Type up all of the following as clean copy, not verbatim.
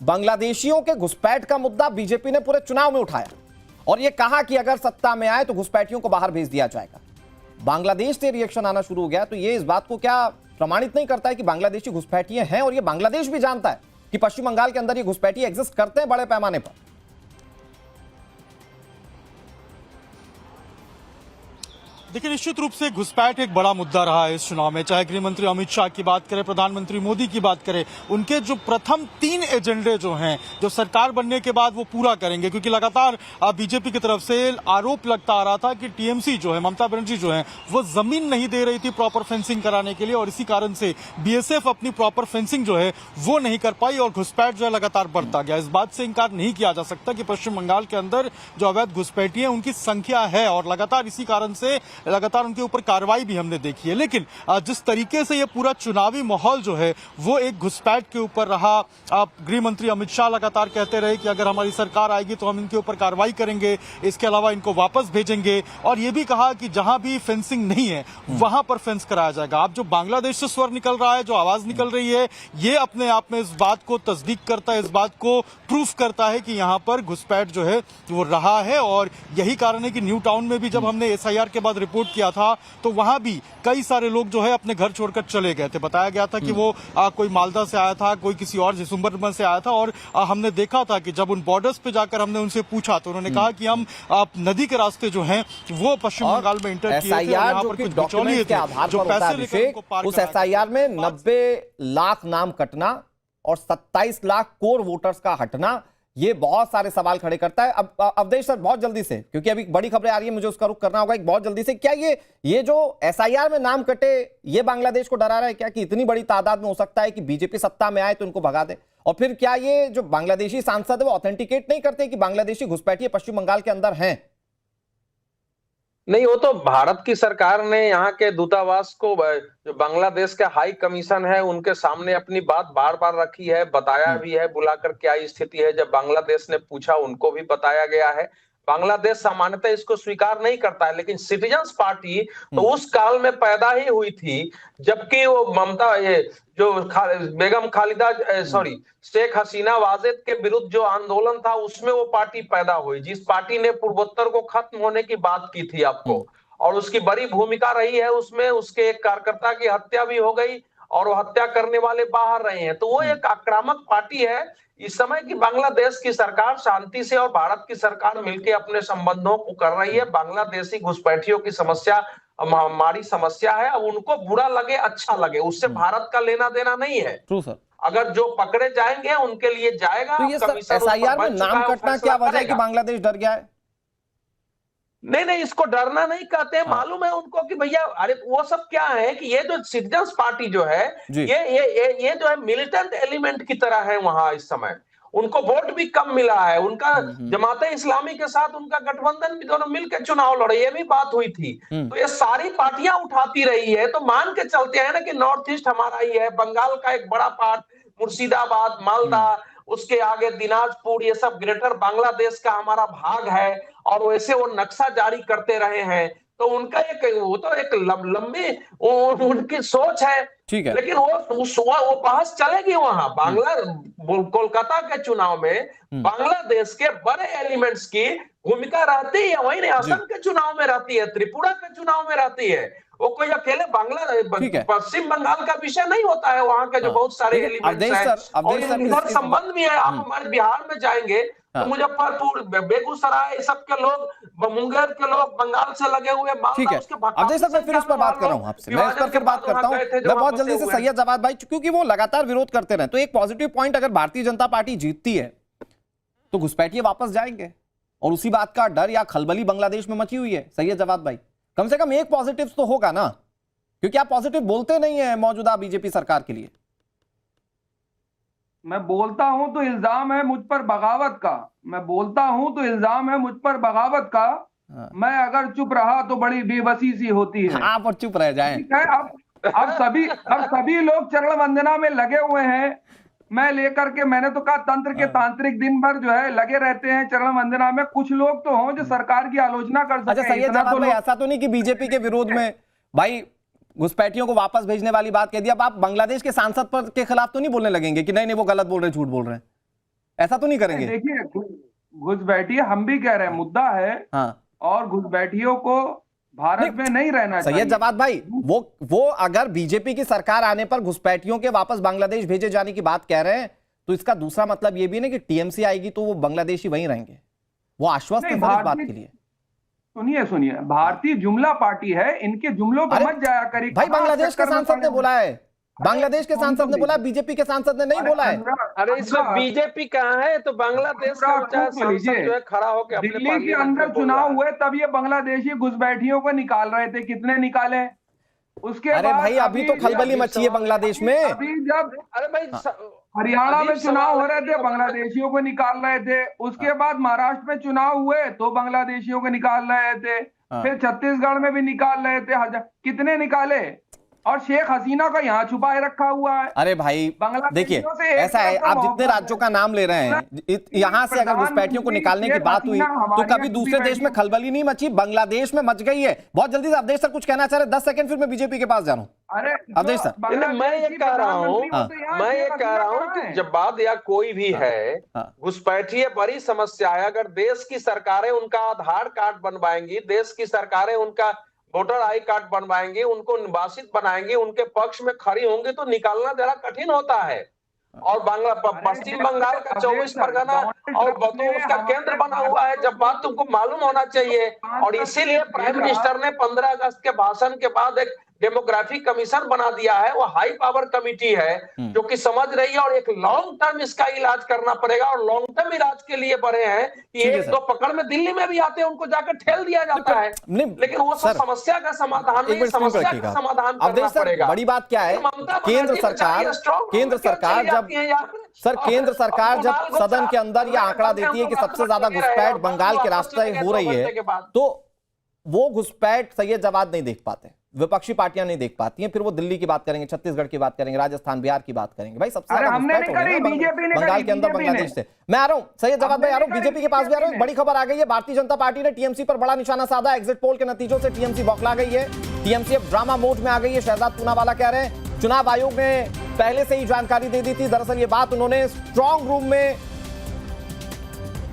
बांग्लादेशियों के घुसपैठ का मुद्दा बीजेपी ने पूरे चुनाव में उठाया और यह कहा कि अगर सत्ता में आए तो घुसपैठियों को बाहर भेज दिया जाएगा। बांग्लादेश से रिएक्शन आना शुरू हो गया, तो यह इस बात को क्या प्रमाणित नहीं करता है कि बांग्लादेशी घुसपैठिए हैं और यह बांग्लादेश भी जानता है कि पश्चिम बंगाल के अंदर ये घुसपैठिए एग्जिस्ट करते हैं बड़े पैमाने पर। देखिए, निश्चित रूप से घुसपैठ एक बड़ा मुद्दा रहा है इस चुनाव में। चाहे गृह मंत्री अमित शाह की बात करें, प्रधानमंत्री मोदी की बात करें, उनके जो प्रथम 3 एजेंडे जो हैं, जो सरकार बनने के बाद वो पूरा करेंगे, क्योंकि लगातार बीजेपी की तरफ से आरोप लगता आ रहा था कि टीएमसी जो है, ममता बनर्जी जो है, वो जमीन नहीं दे रही थी प्रॉपर फेंसिंग कराने के लिए और इसी कारण से बीएसएफ अपनी प्रॉपर फेंसिंग जो है वो नहीं कर पाई और घुसपैठ जो है लगातार बढ़ता गया। इस बात से इंकार नहीं किया जा सकता कि पश्चिम बंगाल के अंदर जो अवैध घुसपैठी है उनकी संख्या है और लगातार इसी कारण से लगातार उनके ऊपर कार्रवाई भी हमने देखी है। लेकिन जिस तरीके से ये पूरा चुनावी माहौल जो है वो एक घुसपैठ के ऊपर रहा, गृह मंत्री अमित शाह लगातार कहते रहे कि अगर हमारी सरकार आएगी तो हम इनके ऊपर कार्रवाई करेंगे, इसके अलावा इनको वापस भेजेंगे और ये भी कहा कि जहां भी फेंसिंग नहीं है वहां पर फेंस कराया जाएगा। अब जो बांग्लादेश से स्वर निकल रहा है, जो आवाज निकल रही है, ये अपने आप में इस बात को तस्दीक करता है, इस बात को प्रूफ करता है कि यहाँ पर घुसपैठ जो है वो रहा है और यही कारण है कि न्यू टाउन में भी जब हमने एसआईआर के बाद रिपोर्ट किया था तो वहां भी कई सारे लोग जो है अपने घर छोड़कर चले गए थे। बताया गया था कि वो कोई मालदा से आया था, कोई किसी और सुंदरबन से आया था और हमने देखा था कि जब उन बॉर्डर्स पे जाकर हमने उनसे पूछा तो उन्होंने कहा कि हम नदी के रास्ते जो हैं वो पश्चिम बंगाल में इंटर किए थे और यहाँ पर कुछ बिचौलिए थे जो पैसे लेकर उनको पार उस एसआईआर में 90 लाख नाम कटना और 27 लाख कोर वोटर्स का हटना, ये बहुत सारे सवाल खड़े करता है। अब अवधेश सर बहुत जल्दी से, क्योंकि अभी बड़ी खबरें आ रही है, मुझे उसका रुख करना होगा एक बहुत जल्दी से, क्या ये जो एसआईआर में नाम कटे ये बांग्लादेश को डरा रहा है क्या कि इतनी बड़ी तादाद में हो सकता है कि बीजेपी सत्ता में आए तो इनको भगा दे? और फिर क्या ये जो बांग्लादेशी सांसद है वो ऑथेंटिकेट नहीं करते कि बांग्लादेशी घुसपैठिए पश्चिम बंगाल के अंदर हैं? नहीं, वो तो भारत की सरकार ने यहाँ के दूतावास को, जो बांग्लादेश का हाई कमीशन है, उनके सामने अपनी बात बार बार रखी है, बताया भी है बुलाकर क्या स्थिति है। जब बांग्लादेश ने पूछा उनको भी बताया गया है। बांग्लादेश सामान्यतः इसको स्वीकार नहीं करता है, लेकिन सिटीजन्स पार्टी तो उस काल में पैदा ही हुई थी जबकि वो ममता जो बेगम खालिदा शेख हसीना वाजेद के विरुद्ध जो आंदोलन था उसमें वो पार्टी पैदा हुई, जिस पार्टी ने पूर्वोत्तर को खत्म होने की बात की थी आपको, और उसकी बड़ी भूमिका रही है उसमें। उसके एक कार्यकर्ता की हत्या भी हो गई और वो हत्या करने वाले बाहर रहे हैं, तो वो एक आक्रामक पार्टी है। इस समय की बांग्लादेश की सरकार शांति से और भारत की सरकार मिलकर अपने संबंधों को कर रही है। बांग्लादेशी घुसपैठियों की समस्या हमारी समस्या है, अब उनको बुरा लगे अच्छा लगे उससे भारत का लेना देना नहीं है। True sir. अगर जो पकड़े जाएंगे उनके लिए जाएगा। तो ये एसआईआर में नाम कटना क्या वजह है कि बांग्लादेश डर गया है? नहीं, इसको डरना नहीं कहते हैं। मालूम है उनको कि भैया, अरे वो सब क्या है कि ये जो सिटीजन्स पार्टी जो है ये जो है मिलिटेंट एलिमेंट की तरह है वहां। इस समय उनको वोट भी कम मिला है, उनका जमाते इस्लामी के साथ उनका गठबंधन भी, दोनों मिलकर चुनाव लड़े, ये भी बात हुई थी। तो ये सारी पार्टियां उठाती रही है, तो मान के चलते हैं ना कि नॉर्थ ईस्ट हमारा ही है, बंगाल का एक बड़ा पार्ट मुर्शिदाबाद, मालदा, उसके आगे दिनाजपुर, ये सब ग्रेटर बांग्लादेश का हमारा भाग है और वैसे वो नक्शा जारी करते रहे हैं। तो उनका एक वो तो एक लंबी उनकी सोच है, ठीक है। लेकिन वो बहस चलेगी वहां। कोलकाता के चुनाव में बांग्लादेश के बड़े एलिमेंट्स की भूमिका रहती है, वही नहीं असम के चुनाव में रहती है, त्रिपुरा के चुनाव में रहती है। वो कोई अकेले पश्चिम बंगाल का विषय नहीं होता है, वहां के जो बहुत सारे एलिमेंट्स हैं और इधर संबंध भी है। आप हमारे बिहार में जाएंगे तो मुजफ्फरपुर, बेगूसराय, सबके लोग, मुंगेर के लोग, बंगाल से लगे हुए, ठीक है। अवधेश सर, मैं फिर उस पर बात कर रहा हूं आपसे, मैं इस पर फिर बात करता हूं। मैं बहुत जल्दी से सैयद जवाद भाई, क्योंकि वो लगातार विरोध करते रहे, तो एक पॉजिटिव पॉइंट, अगर भारतीय जनता पार्टी जीतती है तो घुसपैठिए वापस जाएंगे और उसी बात का डर या खलबली बांग्लादेश में मची हुई है। सैयद जवाद भाई, कम से कम एक पॉजिटिव तो होगा ना, क्योंकि आप पॉजिटिव बोलते नहीं है मौजूदा बीजेपी सरकार के लिए। मैं बोलता हूं तो इल्जाम है मुझ पर बगावत का, मैं बोलता हूं तो इल्जाम है मुझ पर बगावत का। मैं अगर चुप रहा तो बड़ी बेबसी सी होती है। आप और चुप रह जाएं। ठीक है। अब सभी लोग चरण वंदना में लगे हुए हैं। मैं लेकर के, मैंने तो कहा तंत्र के तांत्रिक दिन भर जो है लगे रहते हैं चरण वंदना में। कुछ लोग तो हों जो सरकार की आलोचना कर सके। अच्छा सैयद जवाद भाई, ऐसा तो नहीं कि बीजेपी के विरोध में भाई घुसपैठियों को वापस भेजने वाली बात कह दी, अब आप बांग्लादेश के सांसद पर के खिलाफ तो नहीं बोलने लगेंगे कि नहीं वो गलत बोल रहे, झूठ बोल रहे हैं? ऐसा तो नहीं करेंगे? देखिए, घुसपैठिए हम भी कह रहे हैं, मुद्दा है, हाँ और घुसपैठियों को भारत में नहीं रहना चाहिए। सैयद जवाद भाई, वो अगर बीजेपी की सरकार आने पर घुसपैठियों के वापस बांग्लादेश भेजे जाने की बात कह रहे हैं, तो इसका दूसरा मतलब ये भी ना कि टीएमसी आएगी तो वो बांग्लादेशी वहीं रहेंगे। वो आश्वस्त है इस बात के लिए। सुनिए, भारतीय जुमला पार्टी है, इनके जुमलों पे मत जाया करिए। भाई बांग्लादेश के सांसद ने बोला है, बांग्लादेश के सांसद ने बोला, बीजेपी के सांसद ने नहीं बोला है। अरे इसमें बीजेपी कहाँ है? तो बांग्लादेश का सांसद जो है खड़ा होकर अपने दिल्ली के अंदर चुनाव हुए तब ये बांग्लादेशी घुसपैठियों को निकाल रहे थे, कितने निकाले? उसके अरे बाद भाई अभी तो खलबली मची है बांग्लादेश में। अभी जब अरे भाई हरियाणा में चुनाव हो रहे थे, बांग्लादेशियों को निकाल रहे थे। उसके बाद महाराष्ट्र में चुनाव हुए तो बांग्लादेशियों को निकाल रहे थे। फिर छत्तीसगढ़ में भी निकाल रहे थे। कितने निकाले? और शेख हसीना को यहाँ छुपाए रखा हुआ है। अरे भाई देखिए, ऐसा है, आप जितने राज्यों का नाम ले रहे हैं, यहां से अगर घुसपैठियों को निकालने की बात हुई तो कभी दूसरे देश में खलबली नहीं मची, बांग्लादेश में मच गई है। बहुत जल्दी से अवधेश सर कुछ कहना चाह रहे, 10 सेकंड फिर मैं बीजेपी के पास जा रहा हूं। अरे अवधेश सर, मैं ये कह रहा हूँ कि जब बात या कोई भी है, घुसपैठिए बड़ी समस्या है। अगर देश की सरकारें उनका आधार कार्ड बनवाएंगी, देश की सरकारें उनका वोटर आई कार्ड बनवाएंगे, उनको निवासित बनाएंगे, उनके पक्ष में खड़ी होंगे, तो निकालना जरा कठिन होता है। और पश्चिम बंगाल का 24 परगना और तो उसका केंद्र बना हुआ है, जब बात तुमको मालूम होना चाहिए। और इसीलिए प्राइम मिनिस्टर ने 15 अगस्त के भाषण के बाद एक डेमोग्राफिक कमीशन बना दिया है। वो हाई पावर कमिटी है जो कि समझ रही है, और एक लॉन्ग टर्म इसका इलाज करना पड़ेगा। और लॉन्ग टर्म इलाज के लिए बड़े हैं कि एक दो पकड़ में दिल्ली में भी आते हैं, उनको जाकर ठेल दिया जाता है, लेकिन वो सब समस्या का समाधान नहीं, समस्या का समाधान करना पड़ेगा। बड़ी बात क्या है, केंद्र सरकार जब सदन के अंदर यह आंकड़ा देती है कि सबसे ज्यादा घुसपैठ बंगाल के रास्ते हो रही है, तो वो घुसपैठ सैयद जवाद नहीं देख पाते, विपक्षी पार्टियां नहीं देख पाती हैं। फिर वो दिल्ली की बात करेंगे, छत्तीसगढ़ की बात करेंगे, राजस्थान बिहार की बात करेंगे। भाई सबसे ज्यादा घुसपैठ हो रही है बंगाल के अंदर बांग्लादेश से। मैं आ रहा हूं सैयद जवाद भाई, आ रहा हूं बीजेपी के पास भी आ रहा हूं। बड़ी खबर आ गई है, भारतीय जनता पार्टी ने टीएमसी पर बड़ा निशाना साधा। एग्जिट पोल के नतीजों से टीएमसी बौखला गई है, टीएमसी अब ड्रामा मोड में आ गई है। शहजाद पूनावाला कह रहे हैं चुनाव आयोग ने पहले से ही जानकारी दे दी थी। दरअसल ये बात उन्होंने स्ट्रांग रूम में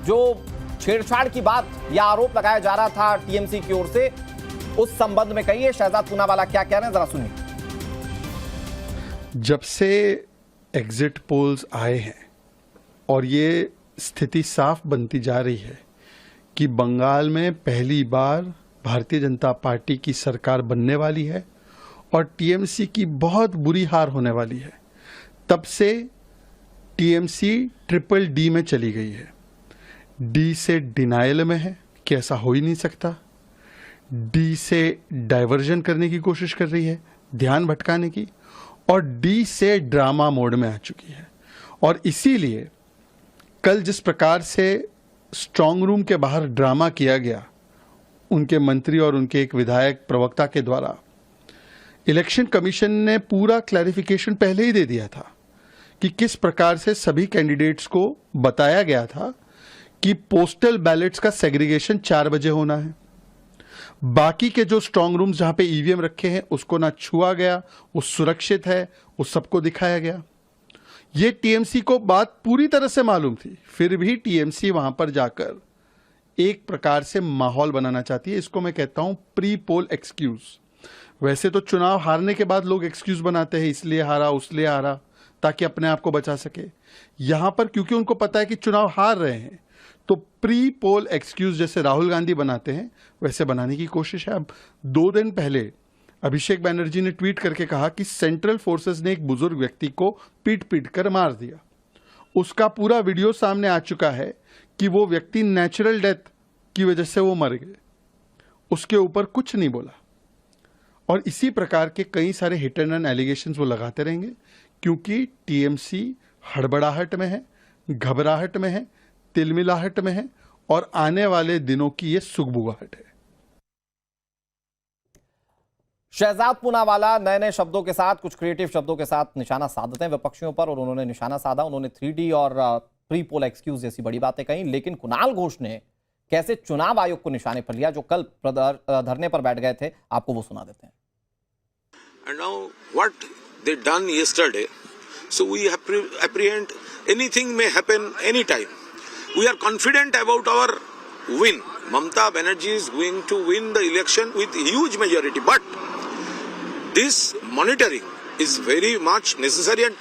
जो छेड़छाड़ की बात या आरोप लगाया जा रहा था टीएमसी की ओर से, उस संबंध में कही है। शहजाद पूनावाला क्या कह रहे हैं, जरा सुनिए। जब से एग्जिट पोल्स आए हैं और ये स्थिति साफ बनती जा रही है कि बंगाल में पहली बार भारतीय जनता पार्टी की सरकार बनने वाली है और टीएमसी की बहुत बुरी हार होने वाली है, तब से टीएमसी ट्रिपल डी में चली गई है। डी से डिनायल में है कि ऐसा हो ही नहीं सकता, डी से डाइवर्जन करने की कोशिश कर रही है, ध्यान भटकाने की, और डी से ड्रामा मोड में आ चुकी है। और इसीलिए कल जिस प्रकार से स्ट्रांग रूम के बाहर ड्रामा किया गया उनके मंत्री और उनके एक विधायक प्रवक्ता के द्वारा, इलेक्शन कमीशन ने पूरा क्लैरिफिकेशन पहले ही दे दिया था कि किस प्रकार से सभी कैंडिडेट्स को बताया गया था कि पोस्टल बैलेट्स का सेग्रीगेशन 4 बजे होना है। बाकी के जो स्ट्रांग रूम्स जहां पे ईवीएम रखे हैं उसको ना छुआ गया, वो सुरक्षित है, उस सबको दिखाया गया। ये टीएमसी को बात पूरी तरह से मालूम थी, फिर भी टीएमसी वहां पर जाकर एक प्रकार से माहौल बनाना चाहती है। इसको मैं कहता हूं प्री पोल एक्सक्यूज। वैसे तो चुनाव हारने के बाद लोग एक्सक्यूज बनाते हैं, इसलिए हारा उसलिए हारा, ताकि अपने आप को बचा सके। यहां पर क्योंकि उनको पता है कि चुनाव हार रहे हैं, तो प्री पोल एक्सक्यूज जैसे राहुल गांधी बनाते हैं वैसे बनाने की कोशिश है। अब 2 दिन पहले अभिषेक बैनर्जी ने ट्वीट करके कहा कि सेंट्रल फोर्सेस ने एक बुजुर्ग व्यक्ति को पीट पीट कर मार दिया। उसका पूरा वीडियो सामने आ चुका है कि वो व्यक्ति नेचुरल डेथ की वजह से वो मर गए, उसके ऊपर कुछ नहीं बोला। और इसी प्रकार के कई सारे हिट एंड रन एलिगेशंस वो लगाते रहेंगे, क्योंकि टीएमसी हड़बड़ाहट में है, घबराहट में है, तिलमिलाहट में है, और आने वाले दिनों की ये सुगबुगाहट है। शहजाद पूनावाला नए नए शब्दों के साथ, कुछ क्रिएटिव शब्दों के साथ निशाना साधते हैं विपक्षियों पर, और उन्होंने निशाना साधा। उन्होंने 3D और प्री पोल एक्सक्यूज जैसी बड़ी बातें कही, लेकिन कुणाल घोष ने कैसे चुनाव आयोग को निशाने पर लिया, जो कल धरने पर बैठ गए थे, आपको वो सुना देते हैं। And now what they done yesterday, So we apprehend anything may happen anytime. We are confident about our win. Mamata Banerjee is going to win the election with huge majority. But this monitoring is very much necessary. And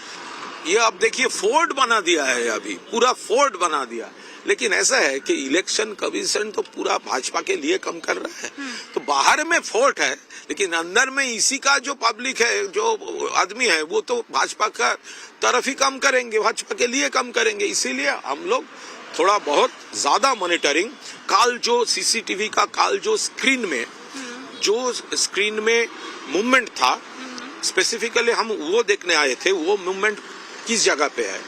ये अब देखिए fort बना दिया है, अभी पूरा fort बना दिया. लेकिन ऐसा है कि इलेक्शन कमीशन तो पूरा भाजपा के लिए कम कर रहा है. तो बाहर में फोर्ट है, लेकिन अंदर में इसी का जो पब्लिक है, जो आदमी है, वो तो भाजपा का तरफ ही कम करेंगे, भाजपा के लिए कम करेंगे. इसीलिए हम लोग थोड़ा बहुत ज्यादा मॉनिटरिंग, काल जो सीसीटीवी का काल जो स्क्रीन में मूवमेंट था, स्पेसिफिकली हम वो देखने आए थे, वो मूवमेंट किस जगह पे है.